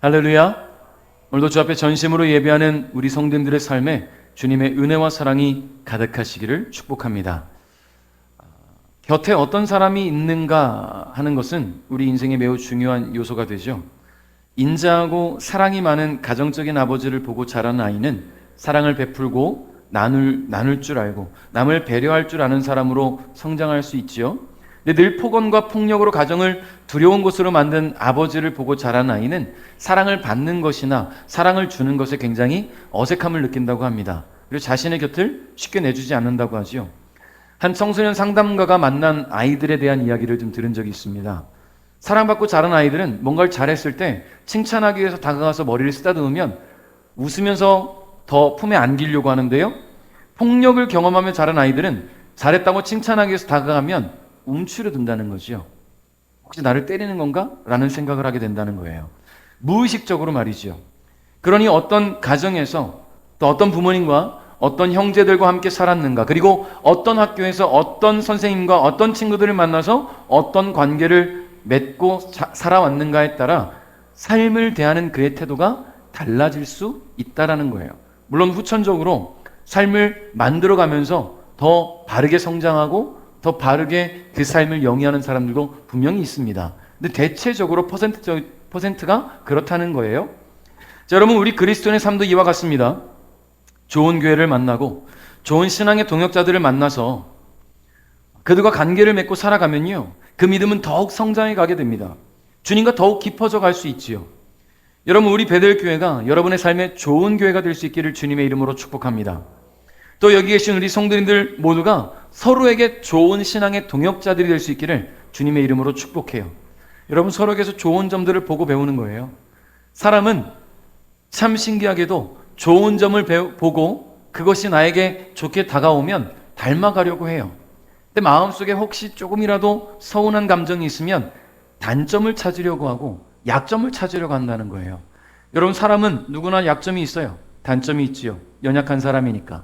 할렐루야. 오늘도 주 앞에 전심으로 예배하는 우리 성도님들의 삶에 주님의 은혜와 사랑이 가득하시기를 축복합니다. 곁에 어떤 사람이 있는가 하는 것은 우리 인생에 매우 중요한 요소가 되죠. 인자하고 사랑이 많은 가정적인 아버지를 보고 자란 아이는 사랑을 베풀고 나눌 줄 알고 남을 배려할 줄 아는 사람으로 성장할 수 있지요. 근데 늘 폭언과 폭력으로 가정을 두려운 곳으로 만든 아버지를 보고 자란 아이는 사랑을 받는 것이나 사랑을 주는 것에 굉장히 어색함을 느낀다고 합니다. 그리고 자신의 곁을 쉽게 내주지 않는다고 하지요. 한 청소년 상담가가 만난 아이들에 대한 이야기를 좀 들은 적이 있습니다. 사랑받고 자란 아이들은 뭔가를 잘했을 때 칭찬하기 위해서 다가가서 머리를 쓰다듬으면 웃으면서 더 품에 안기려고 하는데요. 폭력을 경험하며 자란 아이들은 잘했다고 칭찬하기 위해서 다가가면 움츠러든다는 거죠. 혹시 나를 때리는 건가? 라는 생각을 하게 된다는 거예요. 무의식적으로 말이죠. 그러니 어떤 가정에서 또 어떤 부모님과 어떤 형제들과 함께 살았는가, 그리고 어떤 학교에서 어떤 선생님과 어떤 친구들을 만나서 어떤 관계를 맺고 살아왔는가에 따라 삶을 대하는 그의 태도가 달라질 수 있다라는 거예요. 물론 후천적으로 삶을 만들어가면서 더 바르게 성장하고 더 바르게 그 삶을 영위하는 사람들도 분명히 있습니다. 근데 대체적으로 퍼센트가 그렇다는 거예요. 자, 여러분, 우리 그리스도인의 삶도 이와 같습니다. 좋은 교회를 만나고 좋은 신앙의 동역자들을 만나서 그들과 관계를 맺고 살아가면요, 그 믿음은 더욱 성장해 가게 됩니다. 주님과 더욱 깊어져 갈 수 있지요. 여러분, 우리 베델교회가 여러분의 삶에 좋은 교회가 될 수 있기를 주님의 이름으로 축복합니다. 또 여기 계신 우리 성도님들 모두가 서로에게 좋은 신앙의 동역자들이 될 수 있기를 주님의 이름으로 축복해요. 여러분, 서로에게서 좋은 점들을 보고 배우는 거예요. 사람은 참 신기하게도 좋은 점을 보고 그것이 나에게 좋게 다가오면 닮아가려고 해요. 근데 마음속에 혹시 조금이라도 서운한 감정이 있으면 단점을 찾으려고 하고 약점을 찾으려고 한다는 거예요. 여러분, 사람은 누구나 약점이 있어요. 단점이 있지요. 연약한 사람이니까.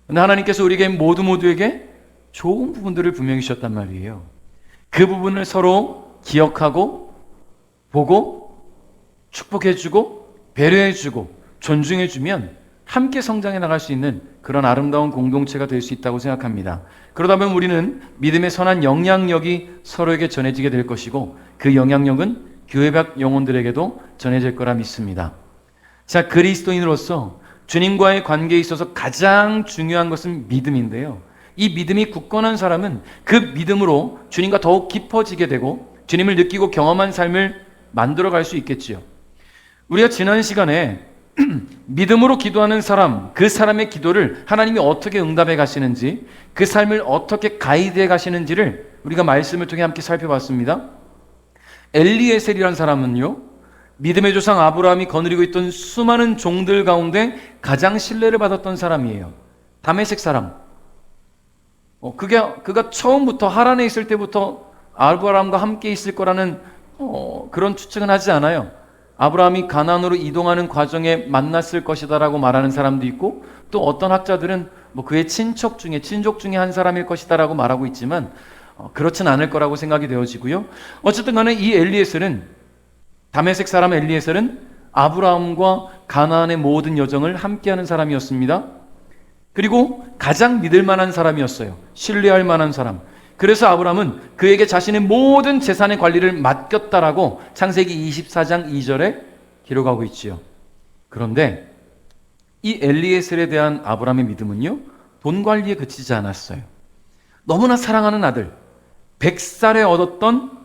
근데 하나님께서 우리에게 모두에게 좋은 부분들을 분명히 주셨단 말이에요. 그 부분을 서로 기억하고 보고 축복해주고 배려해주고 존중해주면 함께 성장해 나갈 수 있는 그런 아름다운 공동체가 될 수 있다고 생각합니다. 그러다 보면 우리는 믿음의 선한 영향력이 서로에게 전해지게 될 것이고 그 영향력은 교회 밖 영혼들에게도 전해질 거라 믿습니다. 자, 그리스도인으로서 주님과의 관계에 있어서 가장 중요한 것은 믿음인데요. 이 믿음이 굳건한 사람은 그 믿음으로 주님과 더욱 깊어지게 되고 주님을 느끼고 경험한 삶을 만들어갈 수 있겠지요. 우리가 지난 시간에 믿음으로 기도하는 사람, 그 사람의 기도를 하나님이 어떻게 응답해 가시는지, 그 삶을 어떻게 가이드해 가시는지를 우리가 말씀을 통해 함께 살펴봤습니다. 엘리에셀이라는 사람은요, 믿음의 조상 아브라함이 거느리고 있던 수많은 종들 가운데 가장 신뢰를 받았던 사람이에요. 다메섹 사람. 그가 처음부터 하란에 있을 때부터 아브라함과 함께 있을 거라는 그런 추측은 하지 않아요. 아브라함이 가나안으로 이동하는 과정에 만났을 것이다라고 말하는 사람도 있고, 또 어떤 학자들은 그의 친족 중에 한 사람일 것이다라고 말하고 있지만 그렇진 않을 거라고 생각이 되어지고요. 어쨌든 간에 이 엘리에셀은, 다메섹 사람 엘리에셀은 아브라함과 가나안의 모든 여정을 함께하는 사람이었습니다. 그리고 가장 믿을 만한 사람이었어요. 신뢰할 만한 사람. 그래서 아브라함은 그에게 자신의 모든 재산의 관리를 맡겼다라고 창세기 24장 2절에 기록하고 있지요. 그런데 이 엘리에셀에 대한 아브라함의 믿음은요, 돈 관리에 그치지 않았어요. 너무나 사랑하는 아들, 100살에 얻었던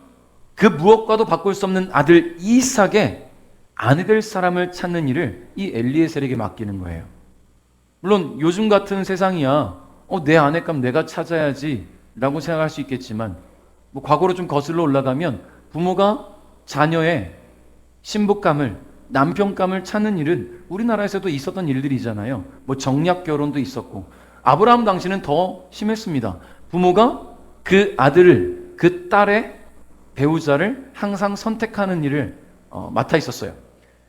그 무엇과도 바꿀 수 없는 아들 이삭의 아내 될 사람을 찾는 일을 이 엘리에셀에게 맡기는 거예요. 물론 요즘 같은 세상이야 내 아내감 내가 찾아야지 라고 생각할 수 있겠지만, 과거로 좀 거슬러 올라가면 부모가 자녀의 신부감을, 남편감을 찾는 일은 우리나라에서도 있었던 일들이잖아요. 정략 결혼도 있었고, 아브라함 당시는 더 심했습니다. 부모가 그 아들을, 그 딸의 배우자를 항상 선택하는 일을 맡아 있었어요.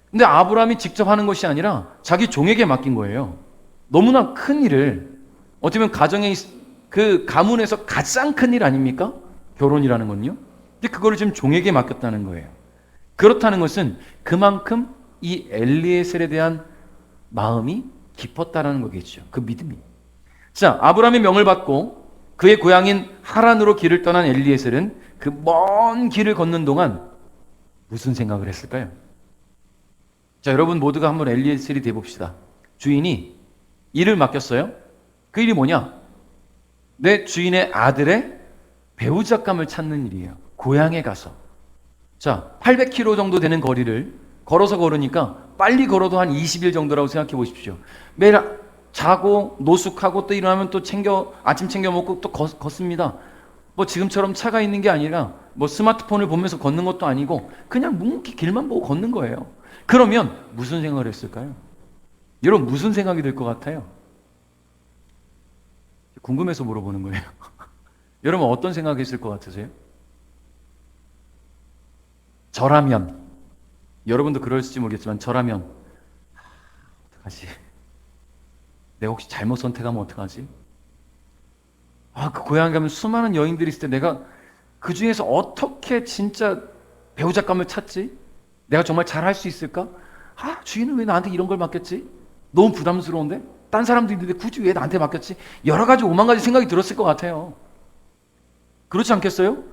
근데 아브라함이 직접 하는 것이 아니라 자기 종에게 맡긴 거예요. 너무나 큰 일을, 어떻게 보면 가정의 그 가문에서 가장 큰 일 아닙니까? 결혼이라는 건요. 근데 그거를 지금 종에게 맡겼다는 거예요. 그렇다는 것은 그만큼 이 엘리에셀에 대한 마음이 깊었다라는 거겠죠. 그 믿음이. 자, 아브라함의 명을 받고 그의 고향인 하란으로 길을 떠난 엘리에셀은 그 먼 길을 걷는 동안 무슨 생각을 했을까요? 자, 여러분 모두가 한번 엘리에셀이 돼봅시다. 주인이 일을 맡겼어요. 그 일이 뭐냐? 내 주인의 아들의 배우잣감을 찾는 일이에요. 고향에 가서. 자, 800km 정도 되는 거리를 걸어서 걸으니까 빨리 걸어도 한 20일 정도라고 생각해 보십시오. 매일 자고 노숙하고 또 일어나면 또 아침 챙겨 먹고 또 걷습니다. 뭐 지금처럼 차가 있는 게 아니라 뭐 스마트폰을 보면서 걷는 것도 아니고 그냥 묵묵히 길만 보고 걷는 거예요. 그러면 무슨 생각을 했을까요? 여러분 무슨 생각이 들 것 같아요? 궁금해서 물어보는 거예요. 여러분 어떤 생각이 있을 것 같으세요? 저라면, 여러분도 그럴지 모르겠지만 저라면 어떡하지? 내가 혹시 잘못 선택하면 어떡하지? 그 고향에 가면 수많은 여인들이 있을 때 내가 그 중에서 어떻게 진짜 배우잣감을 찾지? 내가 정말 잘할 수 있을까? 주인은 왜 나한테 이런 걸 맡겼지? 너무 부담스러운데? 딴 사람도 있는데 굳이 왜 나한테 맡겼지? 여러 가지 오만 가지 생각이 들었을 것 같아요. 그렇지 않겠어요?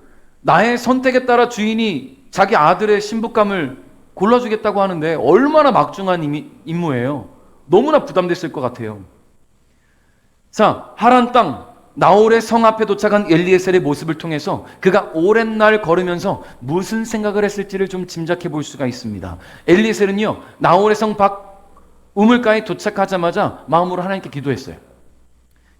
나의 선택에 따라 주인이 자기 아들의 신부감을 골라주겠다고 하는데 얼마나 막중한 임무예요. 너무나 부담됐을 것 같아요. 자, 하란 땅 나홀의 성 앞에 도착한 엘리에셀의 모습을 통해서 그가 오랜 날 걸으면서 무슨 생각을 했을지를 좀 짐작해 볼 수가 있습니다. 엘리에셀은요, 나홀의 성 밖 우물가에 도착하자마자 마음으로 하나님께 기도했어요.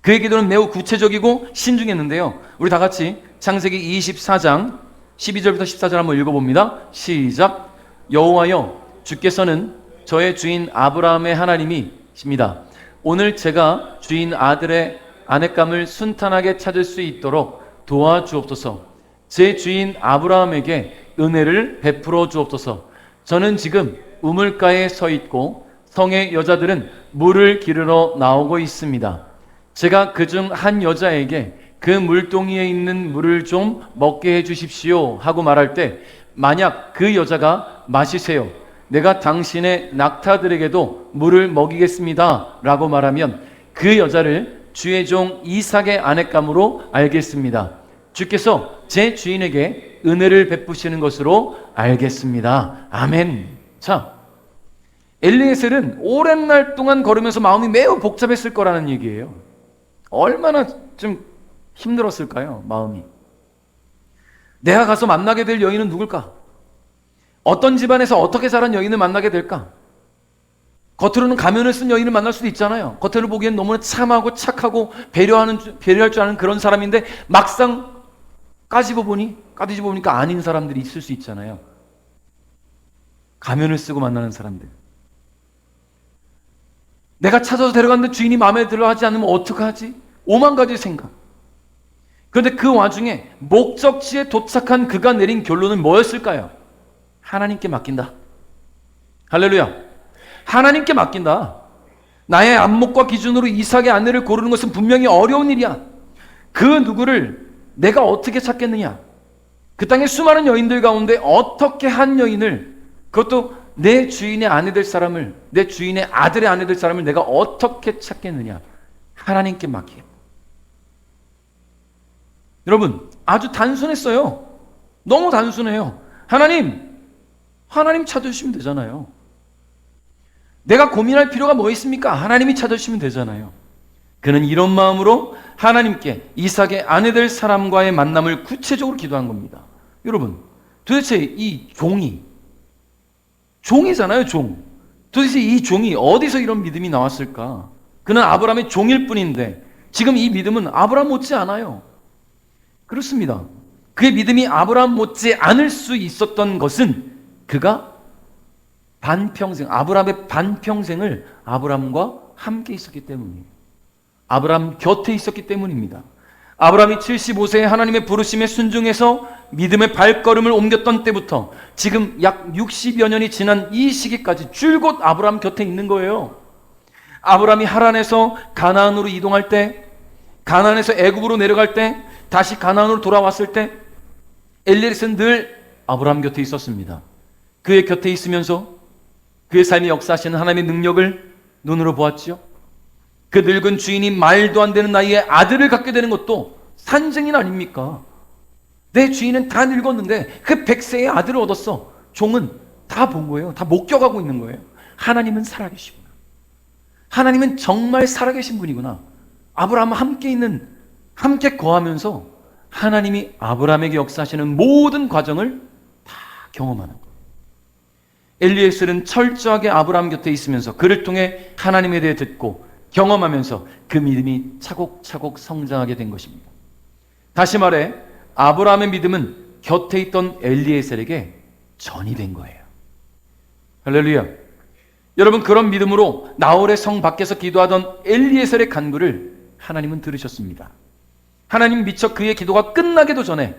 그의 기도는 매우 구체적이고 신중했는데요. 우리 다 같이 창세기 24장 12절부터 14절 한번 읽어봅니다. 시작. 여호와여, 주께서는 저의 주인 아브라함의 하나님이십니다. 오늘 제가 주인 아들의 아내감을 순탄하게 찾을 수 있도록 도와주옵소서. 제 주인 아브라함에게 은혜를 베풀어 주옵소서. 저는 지금 우물가에 서 있고 성의 여자들은 물을 기르러 나오고 있습니다. 제가 그중 한 여자에게 그 물동이에 있는 물을 좀 먹게 해주십시오 하고 말할 때 만약 그 여자가 마시세요, 내가 당신의 낙타들에게도 물을 먹이겠습니다 라고 말하면 그 여자를 주의 종 이삭의 아내감으로 알겠습니다. 주께서 제 주인에게 은혜를 베푸시는 것으로 알겠습니다. 아멘. 자, 엘리에셀은 오랜 날 동안 걸으면서 마음이 매우 복잡했을 거라는 얘기예요. 얼마나 좀 힘들었을까요? 마음이. 내가 가서 만나게 될 여인은 누굴까? 어떤 집안에서 어떻게 자란 여인을 만나게 될까? 겉으로는 가면을 쓴 여인을 만날 수도 있잖아요. 겉으로 보기엔 너무나 참하고 착하고 배려할 줄 아는 그런 사람인데 막상 까디집어 보니까 아닌 사람들이 있을 수 있잖아요. 가면을 쓰고 만나는 사람들. 내가 찾아서 데려갔는데 주인이 마음에 들어 하지 않으면 어떡하지? 오만 가지 생각. 그런데 그 와중에 목적지에 도착한 그가 내린 결론은 뭐였을까요? 하나님께 맡긴다. 할렐루야. 하나님께 맡긴다. 나의 안목과 기준으로 이삭의 아내를 고르는 것은 분명히 어려운 일이야. 그 누구를 내가 어떻게 찾겠느냐? 그 땅의 수많은 여인들 가운데 어떻게 한 여인을, 그것도 내 주인의 아내 될 사람을, 내 주인의 아들의 아내 될 사람을 내가 어떻게 찾겠느냐? 하나님께 맡기겠다. 여러분, 아주 단순했어요. 너무 단순해요. 하나님 찾으시면 되잖아요. 내가 고민할 필요가 뭐 있습니까? 하나님이 찾으시면 되잖아요. 그는 이런 마음으로 하나님께 이삭의 아내 될 사람과의 만남을 구체적으로 기도한 겁니다. 여러분, 도대체 이 종이잖아요, 종. 도대체 이 종이 어디서 이런 믿음이 나왔을까? 그는 아브라함의 종일 뿐인데 지금 이 믿음은 아브라함 못지 않아요. 그렇습니다. 그의 믿음이 아브라함 못지 않을 수 있었던 것은 그가 아브라함의 반평생을 아브라함과 함께 있었기 때문이에요. 아브라함 곁에 있었기 때문입니다. 아브라함이 75세에 하나님의 부르심에 순종해서 믿음의 발걸음을 옮겼던 때부터 지금 약 60여 년이 지난 이 시기까지 줄곧 아브라함 곁에 있는 거예요. 아브라함이 하란에서 가나안으로 이동할 때, 가나안에서 애굽으로 내려갈 때, 다시 가나안으로 돌아왔을 때 엘리에셀은 늘 아브라함 곁에 있었습니다. 그의 곁에 있으면서 그의 삶에 역사하시는 하나님의 능력을 눈으로 보았지요. 그 늙은 주인이 말도 안 되는 나이에 아들을 갖게 되는 것도 산증인 아닙니까? 내 주인은 다 늙었는데 그 100세의 아들을 얻었어. 종은 다 본 거예요. 다 목격하고 있는 거예요. 하나님은 살아계시구나. 하나님은 정말 살아계신 분이구나. 아브라함과 함께 거하면서 하나님이 아브라함에게 역사하시는 모든 과정을 다 경험하는 거예요. 엘리에셀은 철저하게 아브라함 곁에 있으면서 그를 통해 하나님에 대해 듣고 경험하면서 그 믿음이 차곡차곡 성장하게 된 것입니다. 다시 말해 아브라함의 믿음은 곁에 있던 엘리에셀에게 전이 된 거예요. 할렐루야. 여러분, 그런 믿음으로 나홀의 성 밖에서 기도하던 엘리에셀의 간구를 하나님은 들으셨습니다. 하나님 미처 그의 기도가 끝나기도 전에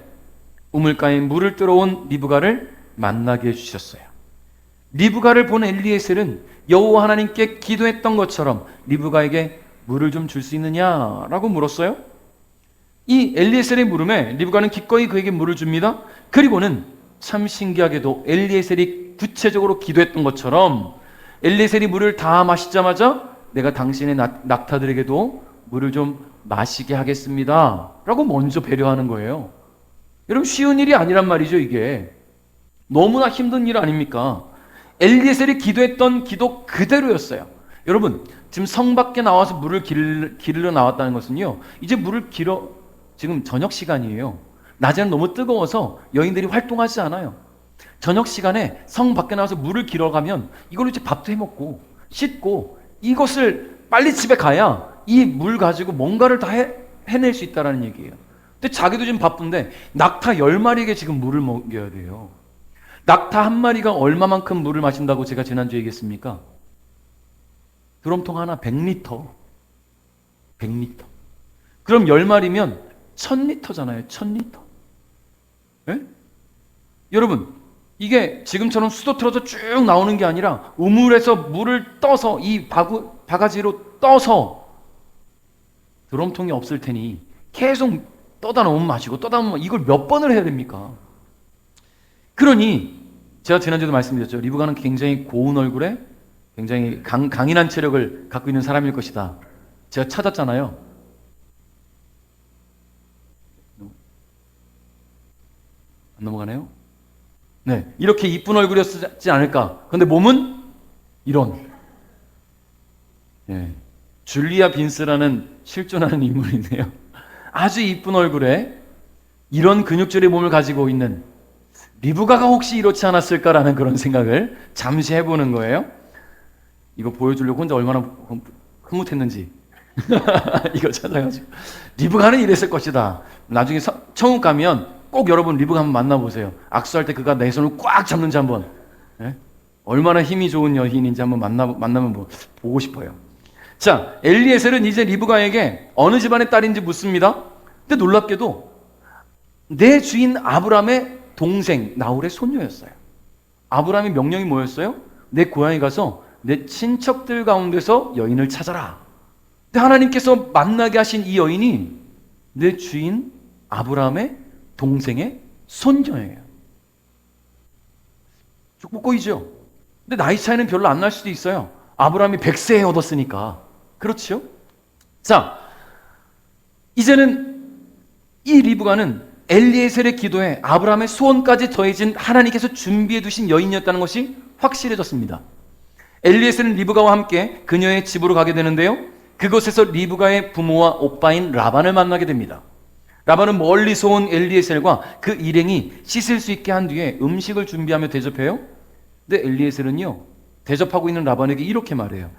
우물가에 물을 뜨러온 리브가를 만나게 해주셨어요. 리브가를 본 엘리에셀은 여호와 하나님께 기도했던 것처럼 리브가에게 물을 좀 줄 수 있느냐라고 물었어요. 이 엘리에셀의 물음에 리브가는 기꺼이 그에게 물을 줍니다. 그리고는 참 신기하게도 엘리에셀이 구체적으로 기도했던 것처럼 엘리에셀이 물을 다 마시자마자 내가 당신의 낙타들에게도 물을 좀 마시게 하겠습니다 라고 먼저 배려하는 거예요. 여러분, 쉬운 일이 아니란 말이죠. 이게 너무나 힘든 일 아닙니까? 엘리에셀이 기도했던 기도 그대로였어요. 여러분, 지금 성 밖에 나와서 물을 기르러 나왔다는 것은요, 이제 지금 저녁 시간이에요. 낮에는 너무 뜨거워서 여인들이 활동하지 않아요. 저녁 시간에 성 밖에 나와서 물을 길어 가면 이걸로 이제 밥도 해 먹고 씻고 이것을 빨리 집에 가야 이 물 가지고 뭔가를 다 해낼 수 있다는 얘기예요. 근데 자기도 지금 바쁜데 낙타 10마리에게 지금 물을 먹여야 돼요. 낙타 한 마리가 얼마만큼 물을 마신다고 제가 지난주에 얘기했습니까? 드럼통 하나 100리터. 100리터. 그럼 10마리면 1000리터잖아요. 1000리터. 예? 여러분, 이게 지금처럼 수도 틀어서 쭉 나오는 게 아니라 우물에서 물을 떠서 이 바가지로 떠서 드럼통이 없을 테니 계속 떠다 놓으면 마시고 떠다 놓으면 이걸 몇 번을 해야 됩니까? 그러니 제가 지난주에도 말씀드렸죠. 리브가는 굉장히 고운 얼굴에 굉장히 강인한 체력을 갖고 있는 사람일 것이다. 제가 찾았잖아요. 안 넘어가네요? 네, 이렇게 이쁜 얼굴이었지 않을까. 근데 몸은 이런. 네, 줄리아 빈스라는 실존하는 인물인데요. 아주 이쁜 얼굴에 이런 근육질의 몸을 가지고 있는 리브가가 혹시 이렇지 않았을까라는 그런 생각을 잠시 해보는 거예요. 이거 보여주려고 혼자 얼마나 흐뭇했는지 이거 찾아가지고 리브가는 이랬을 것이다. 나중에 천국 가면 꼭 여러분 리브가 한번 만나보세요. 악수할 때 그가 내 손을 꽉 잡는지 한번, 예? 얼마나 힘이 좋은 여인인지 한번 만나면 보고 싶어요. 자, 엘리에셀은 이제 리브가에게 어느 집안의 딸인지 묻습니다. 근데 놀랍게도 내 주인 아브라함의 동생 나홀의 손녀였어요. 아브라함의 명령이 뭐였어요? 내 고향에 가서 내 친척들 가운데서 여인을 찾아라. 근데 하나님께서 만나게 하신 이 여인이 내 주인 아브라함의 동생의 손녀예요. 축복거이죠. 근데 나이 차이는 별로 안 날 수도 있어요. 아브라함이 100세에 얻었으니까. 그렇죠? 자, 이제는 이 리브가는 엘리에셀의 기도에 아브라함의 소원까지 더해진 하나님께서 준비해 두신 여인이었다는 것이 확실해졌습니다. 엘리에셀은 리브가와 함께 그녀의 집으로 가게 되는데요, 그곳에서 리브가의 부모와 오빠인 라반을 만나게 됩니다. 라반은 멀리서 온 엘리에셀과 그 일행이 씻을 수 있게 한 뒤에 음식을 준비하며 대접해요. 근데 엘리에셀은요, 대접하고 있는 라반에게 이렇게 말해요.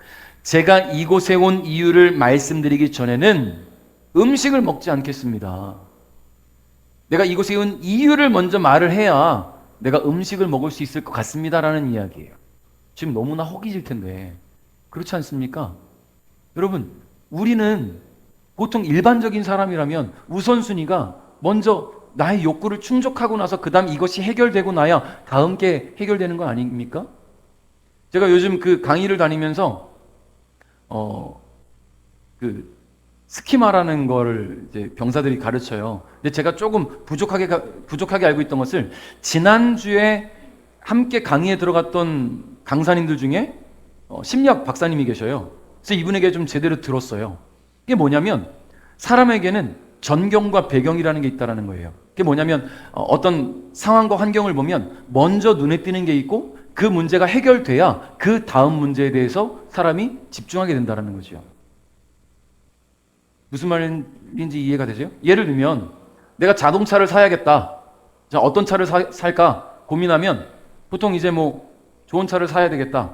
제가 이곳에 온 이유를 말씀드리기 전에는 음식을 먹지 않겠습니다. 내가 이곳에 온 이유를 먼저 말을 해야 내가 음식을 먹을 수 있을 것 같습니다라는 이야기예요. 지금 너무나 허기질 텐데 그렇지 않습니까? 여러분, 우리는 보통 일반적인 사람이라면 우선순위가 먼저 나의 욕구를 충족하고 나서 그 다음 이것이 해결되고 나야 다음 게 해결되는 거 아닙니까? 제가 요즘 그 강의를 다니면서 스키마라는 거를 이제 병사들이 가르쳐요. 근데 제가 조금 부족하게 알고 있던 것을 지난주에 함께 강의에 들어갔던 강사님들 중에 심리학 박사님이 계셔요. 그래서 이분에게 좀 제대로 들었어요. 이게 뭐냐면 사람에게는 전경과 배경이라는 게 있다는 거예요. 그게 뭐냐면 어떤 상황과 환경을 보면 먼저 눈에 띄는 게 있고 그 문제가 해결돼야 그 다음 문제에 대해서 사람이 집중하게 된다는 거죠. 무슨 말인지 이해가 되죠? 예를 들면 내가 자동차를 사야겠다. 자, 어떤 차를 살까 고민하면 보통 이제 뭐 좋은 차를 사야 되겠다.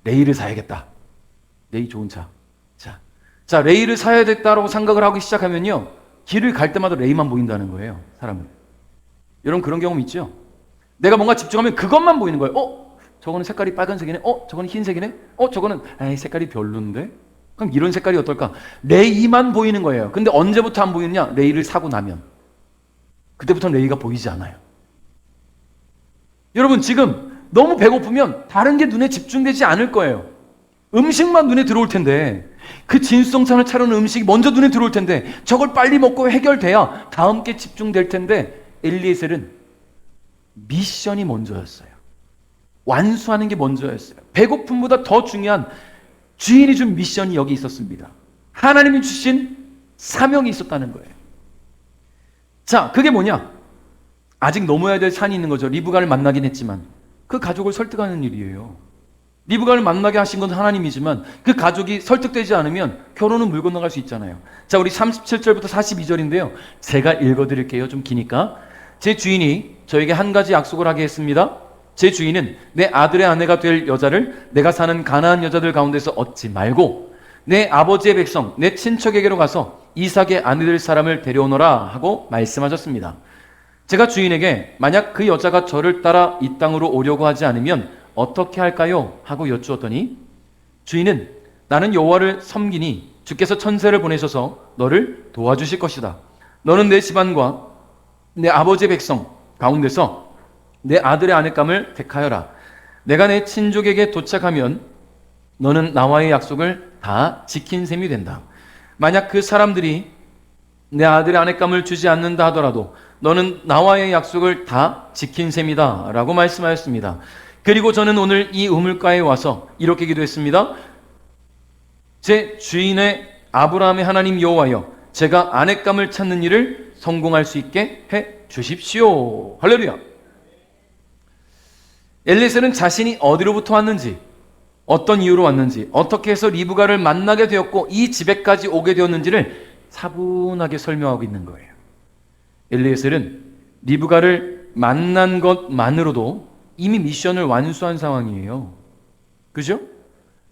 레이를 사야겠다. 레이 좋은 차. 자, 레이를 사야 겠다라고 생각을 하기 시작하면요. 길을 갈 때마다 레이만 보인다는 거예요. 사람은. 여러분 그런 경험 있죠? 내가 뭔가 집중하면 그것만 보이는 거예요. 저거는 색깔이 빨간색이네. 저거는 흰색이네. 저거는 색깔이 별론데. 그럼 이런 색깔이 어떨까? 레이만 보이는 거예요. 근데 언제부터 안 보이느냐? 레이를 사고 나면. 그때부터는 레이가 보이지 않아요. 여러분 지금 너무 배고프면 다른 게 눈에 집중되지 않을 거예요. 음식만 눈에 들어올 텐데 그 진수성찬을 차려놓은 음식이 먼저 눈에 들어올 텐데 저걸 빨리 먹고 해결돼야 다음 게 집중될 텐데 엘리에셀은 미션이 먼저였어요. 완수하는 게 먼저였어요. 배고픔보다 더 중요한 주인이 준 미션이 여기 있었습니다. 하나님이 주신 사명이 있었다는 거예요. 자, 그게 뭐냐? 아직 넘어야 될 산이 있는 거죠. 리브가를 만나긴 했지만 그 가족을 설득하는 일이에요. 리브가를 만나게 하신 건 하나님이지만 그 가족이 설득되지 않으면 결혼은 물 건너갈 수 있잖아요. 자, 우리 37절부터 42절인데요. 제가 읽어드릴게요. 좀 기니까. 제 주인이 저에게 한 가지 약속을 하게 했습니다. 제 주인은 내 아들의 아내가 될 여자를 내가 사는 가나안 여자들 가운데서 얻지 말고 내 아버지의 백성, 내 친척에게로 가서 이삭의 아내 될 사람을 데려오너라 하고 말씀하셨습니다. 제가 주인에게 만약 그 여자가 저를 따라 이 땅으로 오려고 하지 않으면 어떻게 할까요? 하고 여쭈었더니 주인은 나는 여호와를 섬기니 주께서 천사를 보내셔서 너를 도와주실 것이다. 너는 내 집안과 내 아버지의 백성 가운데서 내 아들의 아내감을 택하여라. 내가 내 친족에게 도착하면 너는 나와의 약속을 다 지킨 셈이 된다. 만약 그 사람들이 내 아들의 아내감을 주지 않는다 하더라도 너는 나와의 약속을 다 지킨 셈이다 라고 말씀하였습니다. 그리고 저는 오늘 이 우물가에 와서 이렇게 기도했습니다. 제 주인의 아브라함의 하나님 여호와여, 제가 아내감을 찾는 일을 성공할 수 있게 해 주십시오. 할렐루야. 엘리에셀은 자신이 어디로부터 왔는지, 어떤 이유로 왔는지, 어떻게 해서 리브가를 만나게 되었고 이 집에까지 오게 되었는지를 차분하게 설명하고 있는 거예요. 엘리에셀은 리브가를 만난 것만으로도 이미 미션을 완수한 상황이에요. 그죠?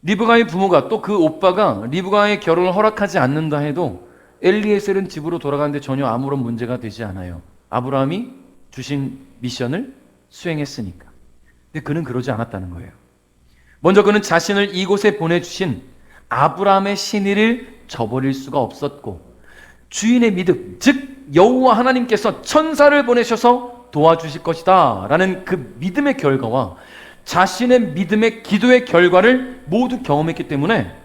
리브가의 부모가 또 그 오빠가 리브가의 결혼을 허락하지 않는다 해도 엘리에셀은 집으로 돌아가는데 전혀 아무런 문제가 되지 않아요. 아브라함이 주신 미션을 수행했으니까. 근데 그는 그러지 않았다는 거예요. 먼저 그는 자신을 이곳에 보내주신 아브라함의 신의를 저버릴 수가 없었고 주인의 믿음, 즉 여호와 하나님께서 천사를 보내셔서 도와주실 것이다 라는 그 믿음의 결과와 자신의 믿음의 기도의 결과를 모두 경험했기 때문에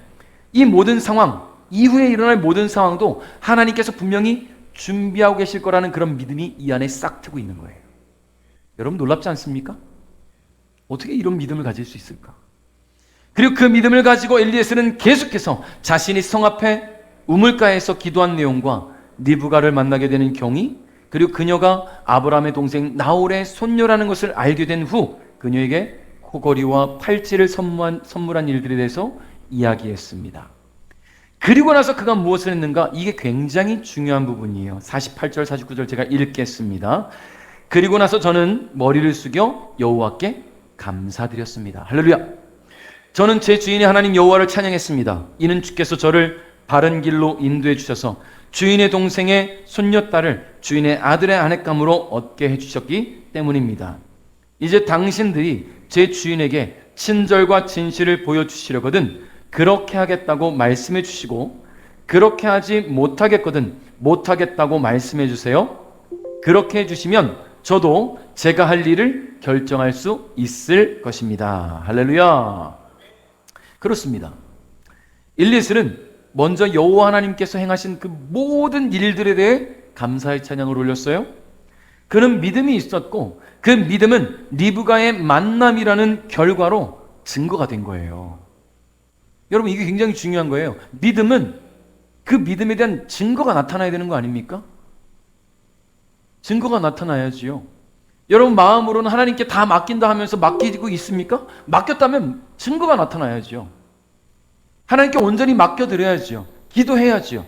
이 모든 상황, 이후에 일어날 모든 상황도 하나님께서 분명히 준비하고 계실 거라는 그런 믿음이 이 안에 싹 트고 있는 거예요. 여러분 놀랍지 않습니까? 어떻게 이런 믿음을 가질 수 있을까? 그리고 그 믿음을 가지고 엘리에셀은 계속해서 자신이 성 앞에 우물가에서 기도한 내용과 리브가를 만나게 되는 경위, 그리고 그녀가 아브라함의 동생 나홀의 손녀라는 것을 알게 된 후 그녀에게 코걸이와 팔찌를 선물한 일들에 대해서 이야기했습니다. 그리고 나서 그가 무엇을 했는가? 이게 굉장히 중요한 부분이에요. 48절, 49절 제가 읽겠습니다. 그리고 나서 저는 머리를 숙여 여호와께 감사드렸습니다. 할렐루야. 저는 제 주인의 하나님 여호와를 찬양했습니다. 이는 주께서 저를 바른 길로 인도해 주셔서 주인의 동생의 손녀딸을 주인의 아들의 아내감으로 얻게 해주셨기 때문입니다. 이제 당신들이 제 주인에게 친절과 진실을 보여주시려거든 그렇게 하겠다고 말씀해 주시고 그렇게 하지 못하겠거든 못하겠다고 말씀해 주세요. 그렇게 해주시면 저도 제가 할 일을 결정할 수 있을 것입니다. 할렐루야. 그렇습니다. 엘리에셀은 먼저 여호와 하나님께서 행하신 그 모든 일들에 대해 감사의 찬양을 올렸어요. 그는 믿음이 있었고 그 믿음은 리브가의 만남이라는 결과로 증거가 된 거예요. 여러분, 이게 굉장히 중요한 거예요. 믿음은 그 믿음에 대한 증거가 나타나야 되는 거 아닙니까? 증거가 나타나야지요. 여러분, 마음으로는 하나님께 다 맡긴다 하면서 맡기고 있습니까? 맡겼다면 증거가 나타나야죠. 하나님께 온전히 맡겨드려야죠. 기도해야죠.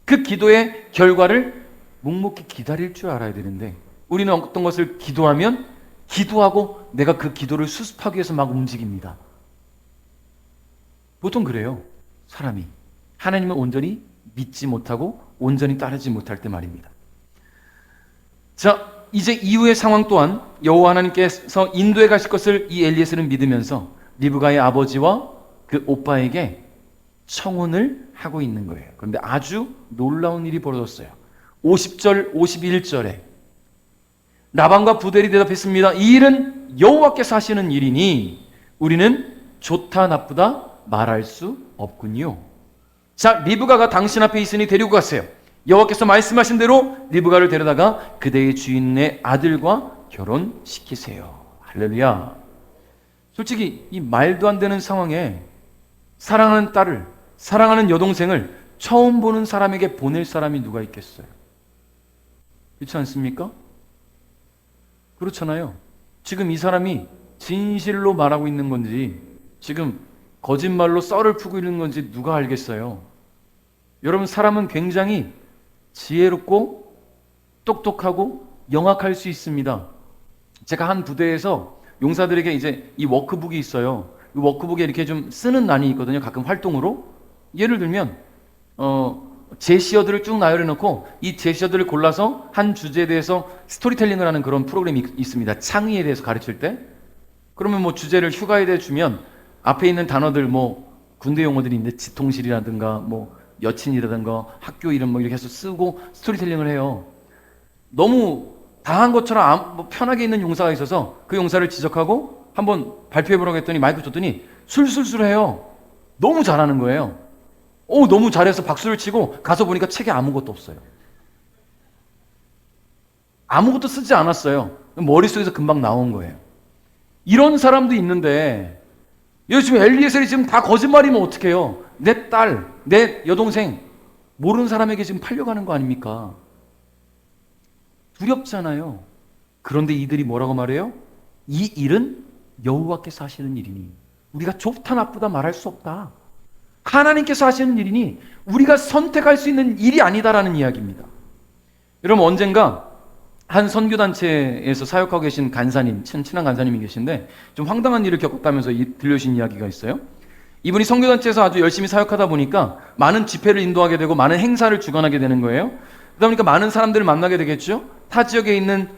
그 기도의 결과를 묵묵히 기다릴 줄 알아야 되는데, 우리는 어떤 것을 기도하면 기도하고 내가 그 기도를 수습하기 위해서 막 움직입니다. 보통 그래요. 사람이 하나님을 온전히 믿지 못하고 온전히 따르지 못할 때 말입니다. 자, 이제 이후의 상황 또한 여호와 하나님께서 인도에 가실 것을 이 엘리에셀은 믿으면서 리브가의 아버지와 그 오빠에게 청혼을 하고 있는 거예요. 그런데 아주 놀라운 일이 벌어졌어요. 50절, 51절에 라반과 부델이 대답했습니다. 이 일은 여호와께서 하시는 일이니 우리는 좋다 나쁘다 말할 수 없군요. 자, 리브가가 당신 앞에 있으니 데리고 가세요. 여호와께서 말씀하신 대로 리브가를 데려다가 그대의 주인의 아들과 결혼시키세요. 할렐루야. 솔직히 이 말도 안 되는 상황에 사랑하는 딸을, 사랑하는 여동생을 처음 보는 사람에게 보낼 사람이 누가 있겠어요? 그렇지 않습니까? 그렇잖아요. 지금 이 사람이 진실로 말하고 있는 건지 지금 거짓말로 썰을 푸고 있는 건지 누가 알겠어요? 여러분, 사람은 굉장히 지혜롭고 똑똑하고 영악할 수 있습니다. 제가 한 부대에서 용사들에게 이제 이 워크북이 있어요. 이 워크북에 이렇게 좀 쓰는 난이 있거든요. 가끔 활동으로. 예를 들면 제시어들을 쭉 나열해 놓고 이 제시어들을 골라서 한 주제에 대해서 스토리텔링을 하는 그런 프로그램이 있습니다. 창의에 대해서 가르칠 때. 그러면 뭐 주제를 휴가에 대해 주면 앞에 있는 단어들 뭐 군대 용어들이 있는데 지통실이라든가 뭐 여친이라든가 학교 이름 뭐 이렇게 해서 쓰고 스토리텔링을 해요. 너무 다 한 것처럼 뭐 편하게 있는 용사가 있어서 그 용사를 지적하고 한번 발표해보라고 했더니 마이크 줬더니 술술술 해요. 너무 잘하는 거예요. 너무 잘해서 박수를 치고 가서 보니까 책에 아무것도 없어요. 아무것도 쓰지 않았어요. 머릿속에서 금방 나온 거예요. 이런 사람도 있는데 지금 엘리에셀이 지금 다 거짓말이면 어떡해요? 내 딸, 내 여동생 모르는 사람에게 지금 팔려가는 거 아닙니까? 두렵잖아요. 그런데 이들이 뭐라고 말해요? 이 일은 여호와께서 하시는 일이니 우리가 좋다 나쁘다 말할 수 없다. 하나님께서 하시는 일이니 우리가 선택할 수 있는 일이 아니다라는 이야기입니다. 여러분, 언젠가 한 선교단체에서 사역하고 계신 간사님, 친한 간사님이 계신데 좀 황당한 일을 겪었다면서 들려주신 이야기가 있어요. 이분이 선교단체에서 아주 열심히 사역하다 보니까 많은 집회를 인도하게 되고 많은 행사를 주관하게 되는 거예요. 그러다 보니까 많은 사람들을 만나게 되겠죠. 타 지역에 있는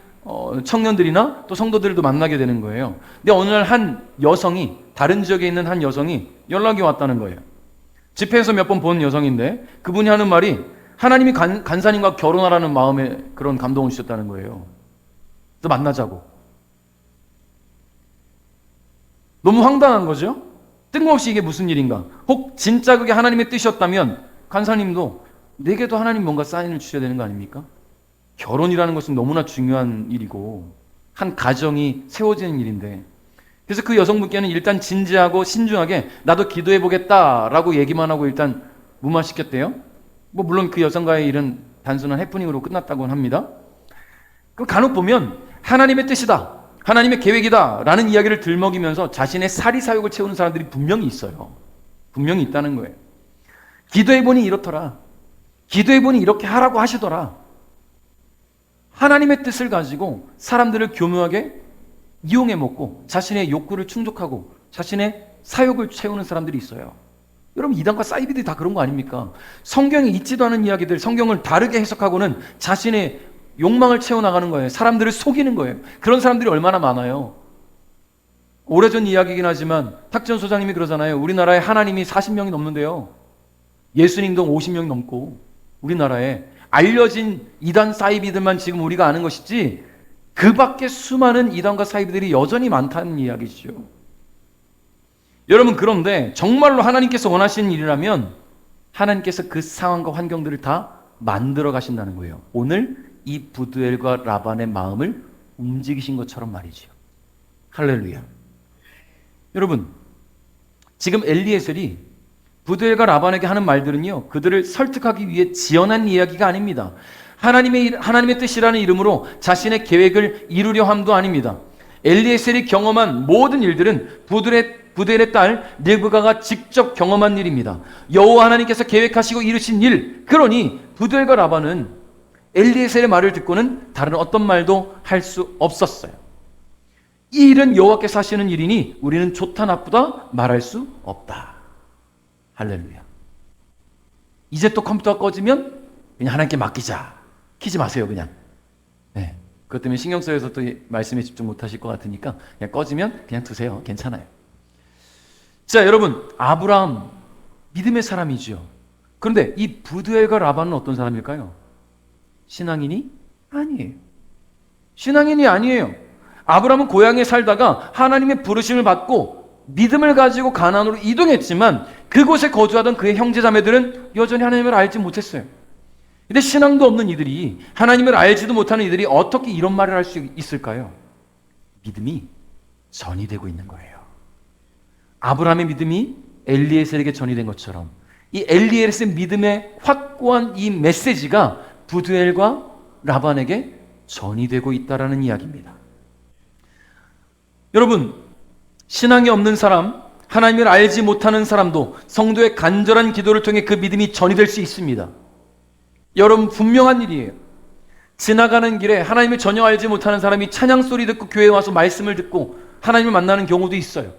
청년들이나 또 성도들도 만나게 되는 거예요. 근데 어느 날 한 여성이, 다른 지역에 있는 한 여성이 연락이 왔다는 거예요. 집회에서 몇 번 본 여성인데 그분이 하는 말이 하나님이 간사님과 결혼하라는 마음에 그런 감동을 주셨다는 거예요. 그래서 만나자고. 너무 황당한 거죠? 뜬금없이 이게 무슨 일인가? 혹 진짜 그게 하나님의 뜻이었다면 간사님도 내게도 하나님 뭔가 사인을 주셔야 되는 거 아닙니까? 결혼이라는 것은 너무나 중요한 일이고 한 가정이 세워지는 일인데, 그래서 그 여성분께는 일단 진지하고 신중하게 나도 기도해 보겠다라고 얘기만 하고 일단 무마시켰대요. 뭐 물론 그 여성과의 일은 단순한 해프닝으로 끝났다고 합니다. 그럼 간혹 보면 하나님의 뜻이다, 하나님의 계획이다 라는 이야기를 들먹이면서 자신의 사리사욕을 채우는 사람들이 분명히 있어요. 분명히 있다는 거예요. 기도해보니 이렇더라, 기도해보니 이렇게 하라고 하시더라. 하나님의 뜻을 가지고 사람들을 교묘하게 이용해 먹고 자신의 욕구를 충족하고 자신의 사욕을 채우는 사람들이 있어요. 여러분, 이단과 사이비들이 다 그런 거 아닙니까? 성경에 있지도 않은 이야기들, 성경을 다르게 해석하고는 자신의 욕망을 채워나가는 거예요. 사람들을 속이는 거예요. 그런 사람들이 얼마나 많아요. 오래전 이야기이긴 하지만 탁지원 소장님이 그러잖아요. 우리나라에 하나님이 40명이 넘는데요, 예수님도 50명이 넘고 우리나라에 알려진 이단 사이비들만 지금 우리가 아는 것이지 그 밖에 수많은 이단과 사이비들이 여전히 많다는 이야기죠. 여러분, 그런데 정말로 하나님께서 원하시는 일이라면 하나님께서 그 상황과 환경들을 다 만들어 가신다는 거예요. 오늘 이 부두엘과 라반의 마음을 움직이신 것처럼 말이죠. 할렐루야. 여러분, 지금 엘리에셀이 부두엘과 라반에게 하는 말들은요, 그들을 설득하기 위해 지어낸 이야기가 아닙니다. 하나님의 뜻이라는 이름으로 자신의 계획을 이루려 함도 아닙니다. 엘리에셀이 경험한 모든 일들은 부두엘의 딸 르브가가 직접 경험한 일입니다. 여호와 하나님께서 계획하시고 이루신 일, 그러니 부두엘과 라반은 엘리에셀의 말을 듣고는 다른 어떤 말도 할 수 없었어요. 이 일은 여호와께서 하시는 일이니 우리는 좋다 나쁘다 말할 수 없다. 할렐루야. 이제 또 컴퓨터가 꺼지면 그냥 하나님께 맡기자. 키지 마세요, 그냥. 네. 그것 때문에 신경 쓰여서 또 말씀에 집중 못 하실 것 같으니까 그냥 꺼지면 그냥 두세요. 괜찮아요. 자, 여러분, 아브라함 믿음의 사람이죠. 그런데 이 부두엘과 라반은 어떤 사람일까요? 신앙인이 아니에요. 신앙인이 아니에요. 아브라함은 고향에 살다가 하나님의 부르심을 받고 믿음을 가지고 가나안으로 이동했지만 그곳에 거주하던 그의 형제자매들은 여전히 하나님을 알지 못했어요. 근데 신앙도 없는 이들이, 하나님을 알지도 못하는 이들이 어떻게 이런 말을 할 수 있을까요? 믿음이 전이 되고 있는 거예요. 아브라함의 믿음이 엘리에셀에게 전이 된 것처럼 이 엘리에셀의 믿음의 확고한 이 메시지가 부두엘과 라반에게 전이 되고 있다라는 이야기입니다. 여러분, 신앙이 없는 사람, 하나님을 알지 못하는 사람도 성도의 간절한 기도를 통해 그 믿음이 전이 될 수 있습니다. 여러분, 분명한 일이에요. 지나가는 길에 하나님을 전혀 알지 못하는 사람이 찬양 소리 듣고 교회에 와서 말씀을 듣고 하나님을 만나는 경우도 있어요.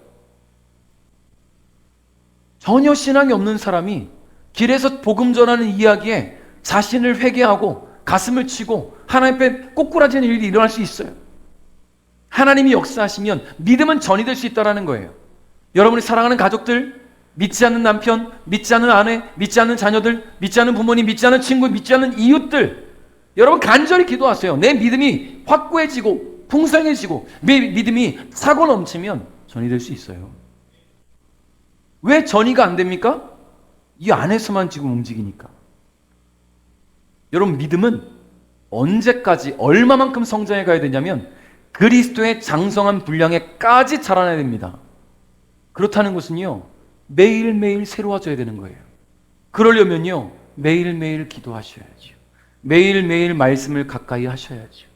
전혀 신앙이 없는 사람이 길에서 복음 전하는 이야기에 자신을 회개하고 가슴을 치고 하나님 앞에 꼬꾸라지는 일이 일어날 수 있어요. 하나님이 역사하시면 믿음은 전이 될 수 있다는 거예요. 여러분이 사랑하는 가족들, 믿지 않는 남편, 믿지 않는 아내, 믿지 않는 자녀들, 믿지 않는 부모님, 믿지 않는 친구, 믿지 않는 이웃들, 여러분 간절히 기도하세요. 내 믿음이 확고해지고 풍성해지고 내 믿음이 차고 넘치면 전이 될 수 있어요. 왜 전이가 안 됩니까? 이 안에서만 지금 움직이니까. 여러분, 믿음은 언제까지 얼마만큼 성장해 가야 되냐면 그리스도의 장성한 분량에까지 자라나야 됩니다. 그렇다는 것은요, 매일매일 새로워져야 되는 거예요. 그러려면요, 매일매일 기도하셔야죠. 매일매일 말씀을 가까이 하셔야죠.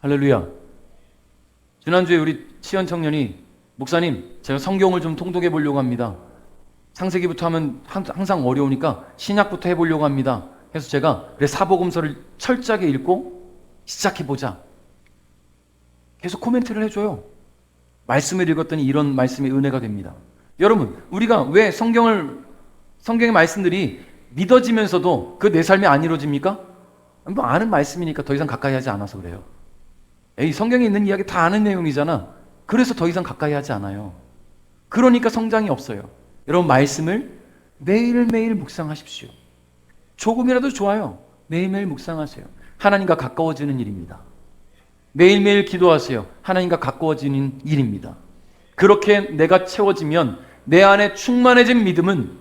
할렐루야. 지난주에 우리 치현 청년이, 목사님, 제가 성경을 좀 통독해 보려고 합니다. 창세기부터 하면 항상 어려우니까 신약부터 해보려고 합니다. 그래서 제가 그래 사복음서를 철저하게 읽고 시작해보자. 계속 코멘트를 해줘요. 말씀을 읽었더니 이런 말씀의 은혜가 됩니다. 여러분, 우리가 왜 성경의 말씀들이 믿어지면서도 그 내 삶에 안 이루어집니까? 뭐 아는 말씀이니까 더 이상 가까이 하지 않아서 그래요. 에이, 성경에 있는 이야기 다 아는 내용이잖아. 그래서 더 이상 가까이 하지 않아요. 그러니까 성장이 없어요. 여러분, 말씀을 매일매일 묵상하십시오. 조금이라도 좋아요. 매일매일 묵상하세요. 하나님과 가까워지는 일입니다. 매일매일 기도하세요. 하나님과 가까워지는 일입니다. 그렇게 내가 채워지면 내 안에 충만해진 믿음은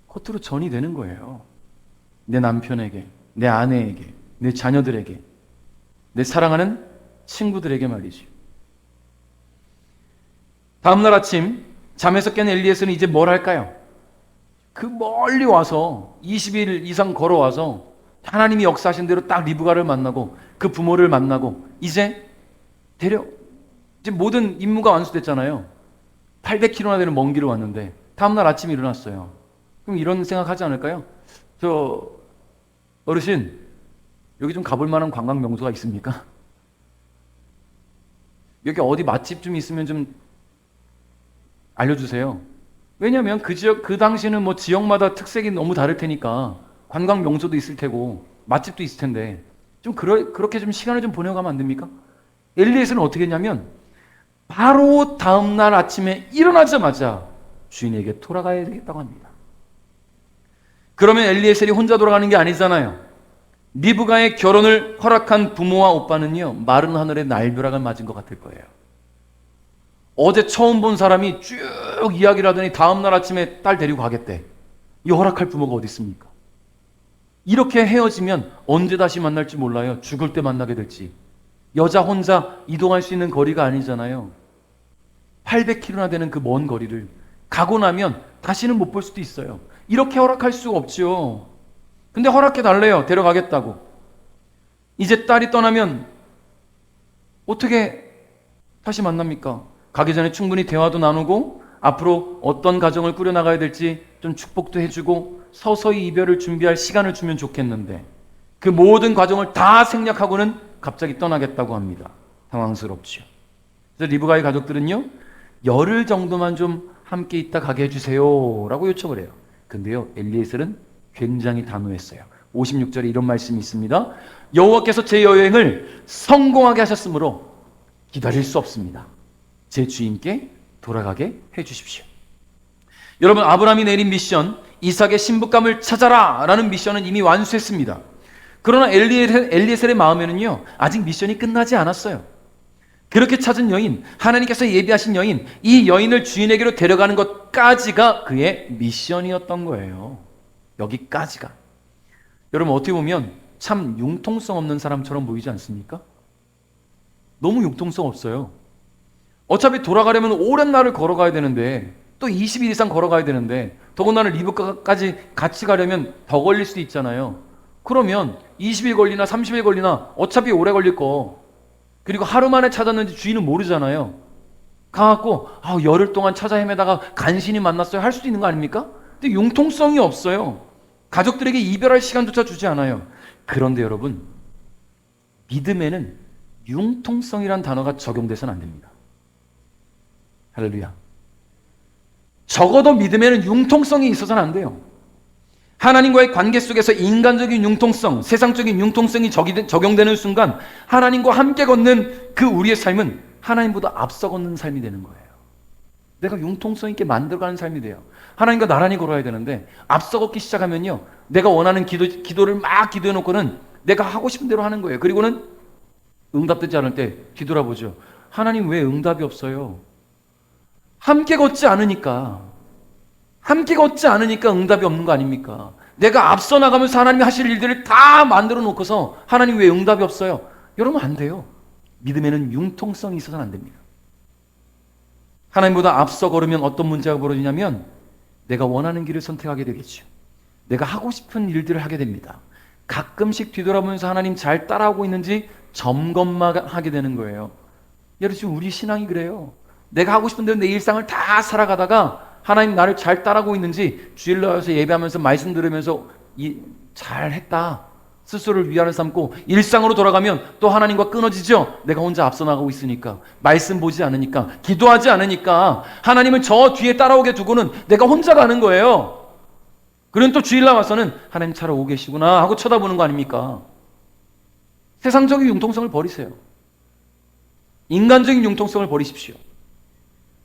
겉으로 전이 되는 거예요. 내 남편에게, 내 아내에게, 내 자녀들에게, 내 사랑하는 친구들에게 말이죠. 다음날 아침 잠에서 깬 엘리에셀은 이제 뭘 할까요? 그 멀리 와서 20일 이상 걸어와서 하나님이 역사하신 대로 딱 리브가를 만나고 그 부모를 만나고 이제 모든 임무가 완수됐잖아요. 800km나 되는 먼 길을 왔는데 다음날 아침에 일어났어요. 그럼 이런 생각하지 않을까요? 저 어르신, 여기 좀 가볼 만한 관광 명소가 있습니까? 여기 어디 맛집 좀 있으면 좀 알려주세요. 왜냐하면 그 지역, 그 당시는 뭐 지역마다 특색이 너무 다를 테니까 관광 명소도 있을 테고 맛집도 있을 텐데 좀 그렇게 좀 시간을 좀 보내가면 안 됩니까? 엘리에셀은 어떻게 했냐면 바로 다음날 아침에 일어나자마자 주인에게 돌아가야 되겠다고 합니다. 그러면 엘리에셀이 혼자 돌아가는 게 아니잖아요. 리브가의 결혼을 허락한 부모와 오빠는요, 마른 하늘에 날벼락을 맞은 것 같을 거예요. 어제 처음 본 사람이 쭉 이야기를 하더니 다음날 아침에 딸 데리고 가겠대. 이 허락할 부모가 어디 있습니까? 이렇게 헤어지면 언제 다시 만날지 몰라요. 죽을 때 만나게 될지. 여자 혼자 이동할 수 있는 거리가 아니잖아요. 800km나 되는 그 먼 거리를 가고 나면 다시는 못 볼 수도 있어요. 이렇게 허락할 수가 없죠. 근데 허락해 달래요. 데려가겠다고. 이제 딸이 떠나면 어떻게 다시 만납니까? 가기 전에 충분히 대화도 나누고 앞으로 어떤 가정을 꾸려나가야 될지 좀 축복도 해주고 서서히 이별을 준비할 시간을 주면 좋겠는데 그 모든 과정을 다 생략하고는 갑자기 떠나겠다고 합니다. 당황스럽죠. 그래서 리브가의 가족들은요, 열흘 정도만 좀 함께 있다 가게 해주세요 라고 요청을 해요. 근데요, 엘리에셀은 굉장히 단호했어요. 56절에 이런 말씀이 있습니다. 여호와께서 제 여행을 성공하게 하셨으므로 기다릴 수 없습니다. 제 주인께 돌아가게 해주십시오. 여러분, 아브라함이 내린 미션, 이삭의 신부감을 찾아라 라는 미션은 이미 완수했습니다. 그러나 엘리에셀의 마음에는요, 아직 미션이 끝나지 않았어요. 그렇게 찾은 여인, 하나님께서 예비하신 여인, 이 여인을 주인에게로 데려가는 것까지가 그의 미션이었던 거예요. 여기까지가. 여러분, 어떻게 보면 참 융통성 없는 사람처럼 보이지 않습니까? 너무 융통성 없어요. 어차피 돌아가려면 오랜 날을 걸어가야 되는데 또 20일 이상 걸어가야 되는데 더군다나 리브가까지 같이 가려면 더 걸릴 수도 있잖아요. 그러면 20일 걸리나 30일 걸리나 어차피 오래 걸릴 거. 그리고 하루 만에 찾았는지 주인은 모르잖아요. 가갖고 열흘 동안 찾아 헤매다가 간신히 만났어요 할 수도 있는 거 아닙니까? 근데 융통성이 없어요. 가족들에게 이별할 시간조차 주지 않아요. 그런데 여러분, 믿음에는 융통성이란 단어가 적용돼서는 안 됩니다. 할렐루야. 적어도 믿음에는 융통성이 있어서는 안 돼요. 하나님과의 관계 속에서 인간적인 융통성, 세상적인 융통성이 적용되는 순간 하나님과 함께 걷는 그 우리의 삶은 하나님보다 앞서 걷는 삶이 되는 거예요. 내가 융통성 있게 만들어가는 삶이 돼요. 하나님과 나란히 걸어야 되는데 앞서 걷기 시작하면요, 내가 원하는 기도를 막 기도해놓고는 내가 하고 싶은 대로 하는 거예요. 그리고는 응답되지 않을 때 뒤돌아보죠. 하나님 왜 응답이 없어요? 함께 걷지 않으니까 응답이 없는 거 아닙니까? 내가 앞서 나가면서 하나님이 하실 일들을 다 만들어 놓고서 하나님 왜 응답이 없어요? 여러분, 안 돼요. 믿음에는 융통성이 있어서는 안 됩니다. 하나님보다 앞서 걸으면 어떤 문제가 벌어지냐면 내가 원하는 길을 선택하게 되겠죠. 내가 하고 싶은 일들을 하게 됩니다. 가끔씩 뒤돌아보면서 하나님 잘 따라오고 있는지 점검만 하게 되는 거예요. 여러분, 지금 우리 신앙이 그래요. 내가 하고 싶은 대로 내 일상을 다 살아가다가 하나님 나를 잘 따라오고 있는지 주일 나와서 예배하면서 말씀 들으면서 잘했다 스스로를 위안을 삼고 일상으로 돌아가면 또 하나님과 끊어지죠. 내가 혼자 앞서 나가고 있으니까, 말씀 보지 않으니까, 기도하지 않으니까 하나님을 저 뒤에 따라오게 두고는 내가 혼자 가는 거예요. 그럼 또 주일 나와서는 하나님 잘 오고 계시구나 하고 쳐다보는 거 아닙니까? 세상적인 융통성을 버리세요. 인간적인 융통성을 버리십시오.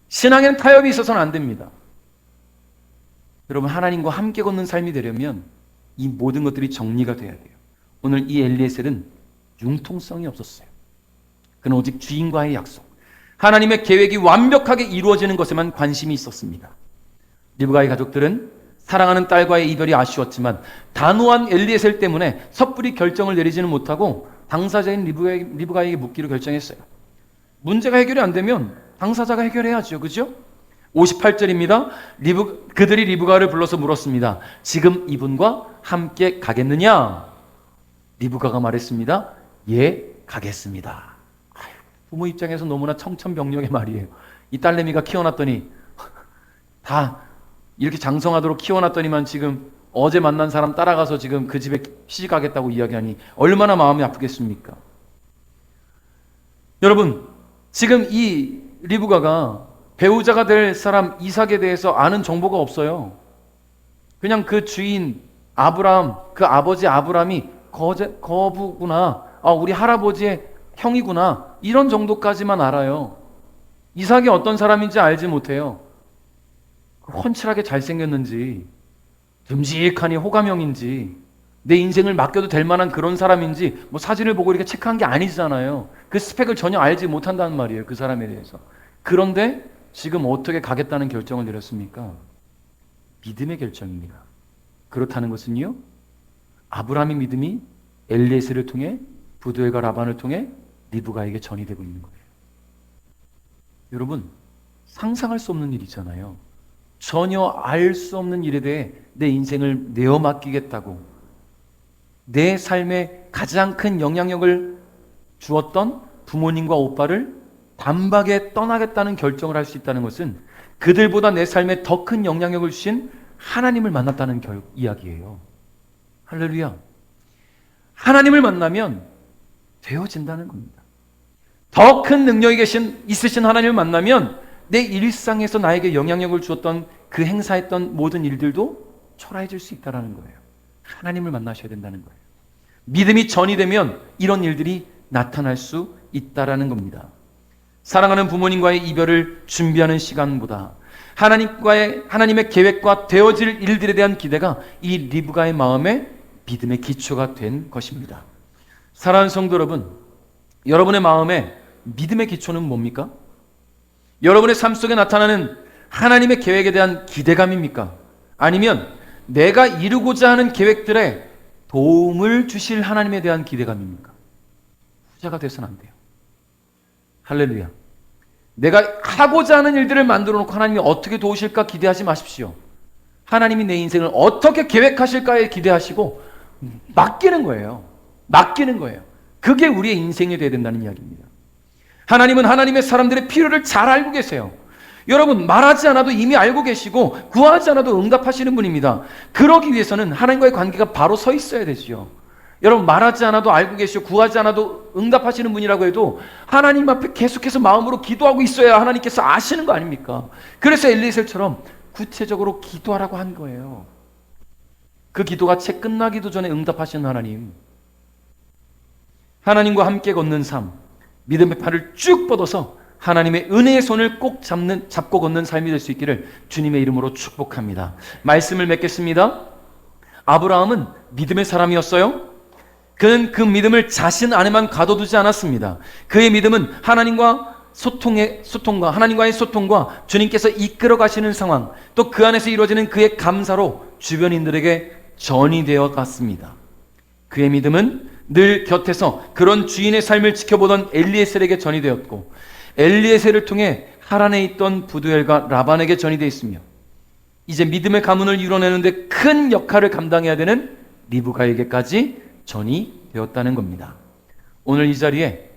신앙에는 타협이 있어서는 안 됩니다. 여러분, 하나님과 함께 걷는 삶이 되려면 이 모든 것들이 정리가 돼야 돼요. 오늘 이 엘리에셀은 융통성이 없었어요. 그는 오직 주인과의 약속, 하나님의 계획이 완벽하게 이루어지는 것에만 관심이 있었습니다. 리브가의 가족들은 사랑하는 딸과의 이별이 아쉬웠지만 단호한 엘리에셀 때문에 섣불리 결정을 내리지는 못하고 당사자인 리브가에게 묻기로 결정했어요. 문제가 해결이 안 되면 당사자가 해결해야죠. 그죠? 58절입니다. 그들이 리브가를 불러서 물었습니다. 지금 이분과 함께 가겠느냐? 리브가가 말했습니다. 예, 가겠습니다. 부모 입장에서 너무나 청천벽력의 말이에요. 이 딸내미가 키워놨더니 다 이렇게 장성하도록 키워놨더니만 지금 어제 만난 사람 따라가서 지금 그 집에 시집가겠다고 이야기하니 얼마나 마음이 아프겠습니까? 여러분, 지금 이 리브가가 배우자가 될 사람 이삭에 대해서 아는 정보가 없어요. 그냥 그 주인 아브라함, 그 아버지 아브라함이 거부구나, 우리 할아버지의 형이구나, 이런 정도까지만 알아요. 이삭이 어떤 사람인지 알지 못해요. 훤칠하게 잘생겼는지, 듬직하니 호감형인지, 내 인생을 맡겨도 될 만한 그런 사람인지 사진을 보고 이렇게 체크한 게 아니잖아요. 그 스펙을 전혀 알지 못한다는 말이에요. 그 사람에 대해서. 그런데 지금 어떻게 가겠다는 결정을 내렸습니까? 믿음의 결정입니다. 그렇다는 것은요, 아브라함의 믿음이 엘리에셀을 통해 부두엘과 라반을 통해 리브가에게 전이되고 있는 거예요. 여러분, 상상할 수 없는 일이잖아요. 전혀 알 수 없는 일에 대해 내 인생을 내어 맡기겠다고 내 삶에 가장 큰 영향력을 주었던 부모님과 오빠를 단박에 떠나겠다는 결정을 할 수 있다는 것은 그들보다 내 삶에 더 큰 영향력을 주신 하나님을 만났다는 이야기예요. 할렐루야. 하나님을 만나면 되어진다는 겁니다. 더 큰 능력이 있으신 하나님을 만나면 내 일상에서 나에게 영향력을 주었던 그 행사했던 모든 일들도 초라해질 수 있다는 거예요. 하나님을 만나셔야 된다는 거예요. 믿음이 전이 되면 이런 일들이 나타날 수 있다는 겁니다. 사랑하는 부모님과의 이별을 준비하는 시간보다 하나님의 계획과 되어질 일들에 대한 기대가 이 리브가의 마음에 믿음의 기초가 된 것입니다. 사랑하는 성도 여러분, 여러분의 마음에 믿음의 기초는 뭡니까? 여러분의 삶 속에 나타나는 하나님의 계획에 대한 기대감입니까? 아니면 내가 이루고자 하는 계획들에 도움을 주실 하나님에 대한 기대감입니까? 후자가 돼서는 안 돼요. 할렐루야. 내가 하고자 하는 일들을 만들어 놓고 하나님이 어떻게 도우실까 기대하지 마십시오. 하나님이 내 인생을 어떻게 계획하실까에 기대하시고 맡기는 거예요. 맡기는 거예요. 그게 우리의 인생이 되어야 된다는 이야기입니다. 하나님은 하나님의 사람들의 필요를 잘 알고 계세요. 여러분, 말하지 않아도 이미 알고 계시고 구하지 않아도 응답하시는 분입니다. 그러기 위해서는 하나님과의 관계가 바로 서 있어야 되죠. 여러분, 말하지 않아도 알고 계시고 구하지 않아도 응답하시는 분이라고 해도 하나님 앞에 계속해서 마음으로 기도하고 있어야 하나님께서 아시는 거 아닙니까? 그래서 엘리에셀처럼 구체적으로 기도하라고 한 거예요. 그 기도가 채 끝나기도 전에 응답하시는 하나님. 하나님과 함께 걷는 삶, 믿음의 팔을 쭉 뻗어서 하나님의 은혜의 손을 꼭 잡고 걷는 삶이 될 수 있기를 주님의 이름으로 축복합니다. 말씀을 맺겠습니다. 아브라함은 믿음의 사람이었어요. 그는 그 믿음을 자신 안에만 가둬두지 않았습니다. 그의 믿음은 하나님과의 소통과 주님께서 이끌어 가시는 상황, 또 그 안에서 이루어지는 그의 감사로 주변인들에게 전이 되어 갔습니다. 그의 믿음은 늘 곁에서 그런 주인의 삶을 지켜보던 엘리에셀에게 전이 되었고, 엘리에셀을 통해 하란에 있던 부두엘과 라반에게 전이 되어 있으며, 이제 믿음의 가문을 이뤄내는데 큰 역할을 감당해야 되는 리브가에게까지 전이 되었다는 겁니다. 오늘 이 자리에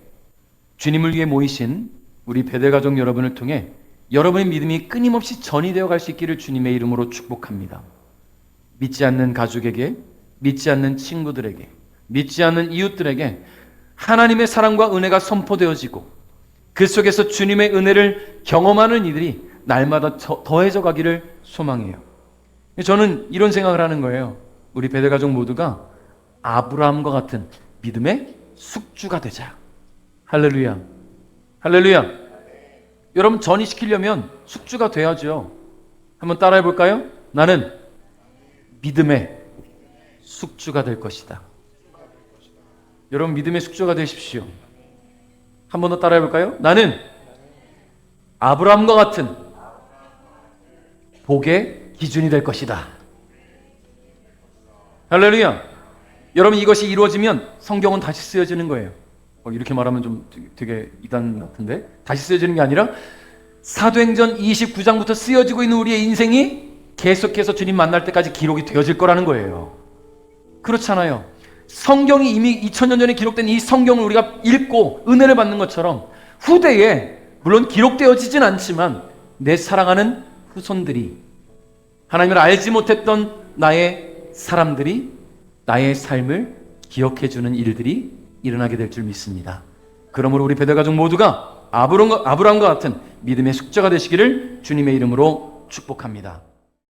주님을 위해 모이신 우리 베델가족 여러분을 통해 여러분의 믿음이 끊임없이 전이 되어 갈 수 있기를 주님의 이름으로 축복합니다. 믿지 않는 가족에게, 믿지 않는 친구들에게, 믿지 않는 이웃들에게 하나님의 사랑과 은혜가 선포되어지고 그 속에서 주님의 은혜를 경험하는 이들이 날마다 더해져 가기를 소망해요. 저는 이런 생각을 하는 거예요. 우리 베델가족 모두가 아브라함과 같은 믿음의 숙주가 되자. 할렐루야. 할렐루야. 여러분, 전이시키려면 숙주가 돼야죠. 한번 따라해 볼까요? 나는 믿음의 숙주가 될 것이다. 여러분, 믿음의 숙주가 되십시오. 한 번 더 따라해 볼까요? 나는 아브라함과 같은 복의 기준이 될 것이다. 할렐루야. 여러분, 이것이 이루어지면 성경은 다시 쓰여지는 거예요. 이렇게 말하면 좀 되게 이단 같은데, 다시 쓰여지는 게 아니라 사도행전 29장부터 쓰여지고 있는 우리의 인생이 계속해서 주님 만날 때까지 기록이 되어질 거라는 거예요. 그렇잖아요. 성경이 이미 2000년 전에 기록된 이 성경을 우리가 읽고 은혜를 받는 것처럼 후대에, 물론 기록되어지진 않지만 내 사랑하는 후손들이, 하나님을 알지 못했던 나의 사람들이 나의 삶을 기억해주는 일들이 일어나게 될 줄 믿습니다. 그러므로 우리 베델가족 모두가 아브라함과 같은 믿음의 숙자가 되시기를 주님의 이름으로 축복합니다.